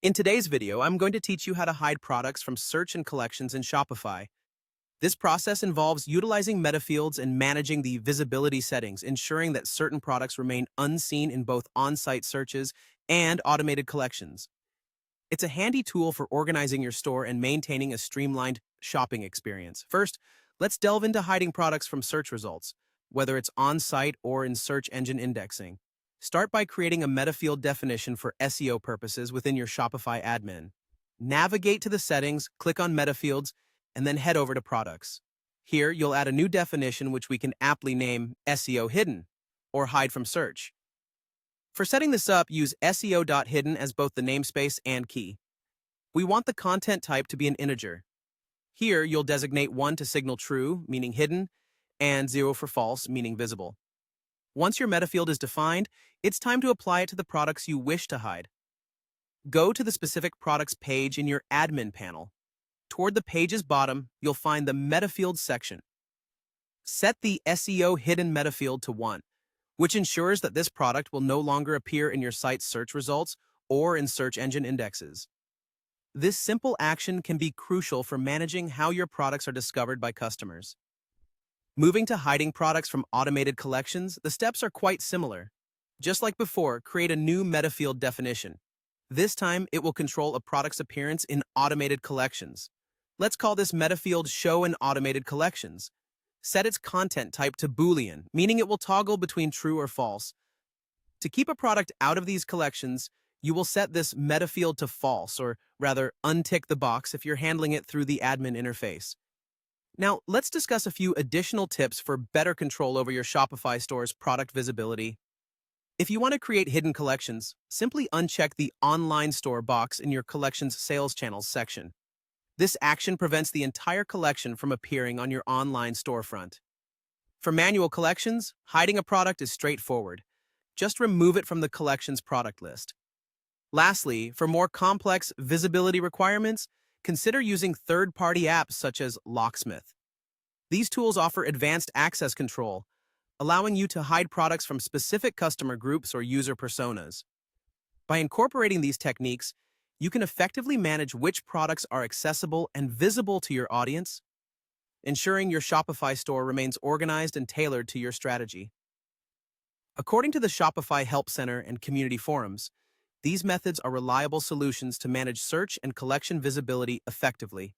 In today's video, I'm going to teach you how to hide products from search and collections in Shopify. This process involves utilizing meta fields and managing the visibility settings, ensuring that certain products remain unseen in both on-site searches and automated collections. It's a handy tool for organizing your store and maintaining a streamlined shopping experience. First, let's delve into hiding products from search results, whether it's on-site or in search engine indexing. Start by creating a meta field definition for SEO purposes within your Shopify admin. Navigate to the settings, click on meta fields, and then head over to products. Here, you'll add a new definition which we can aptly name SEO hidden or hide from search. For setting this up, use SEO.hidden as both the namespace and key. We want the content type to be an integer. Here, you'll designate 1 to signal true, meaning hidden, and 0 for false, meaning visible. Once your meta field is defined, it's time to apply it to the products you wish to hide. Go to the specific products page in your admin panel. Toward the page's bottom, you'll find the meta fields section. Set the SEO hidden meta field to 1, which ensures that this product will no longer appear in your site's search results or in search engine indexes. This simple action can be crucial for managing how your products are discovered by customers. Moving to hiding products from automated collections, the steps are quite similar. Just like before, create a new meta field definition. This time, it will control a product's appearance in automated collections. Let's call this meta field Show in Automated Collections. Set its content type to Boolean, meaning it will toggle between true or false. To keep a product out of these collections, you will set this meta field to false, or rather, untick the box if you're handling it through the admin interface. Now, let's discuss a few additional tips for better control over your Shopify store's product visibility. If you want to create hidden collections, simply uncheck the Online Store box in your Collections Sales Channels section. This action prevents the entire collection from appearing on your online storefront. For manual collections, hiding a product is straightforward. Just remove it from the collection's product list. Lastly, for more complex visibility requirements, consider using third-party apps such as Locksmith. These tools offer advanced access control, allowing you to hide products from specific customer groups or user personas. By incorporating these techniques, you can effectively manage which products are accessible and visible to your audience, ensuring your Shopify store remains organized and tailored to your strategy. According to the Shopify Help Center and community forums, these methods are reliable solutions to manage search and collection visibility effectively.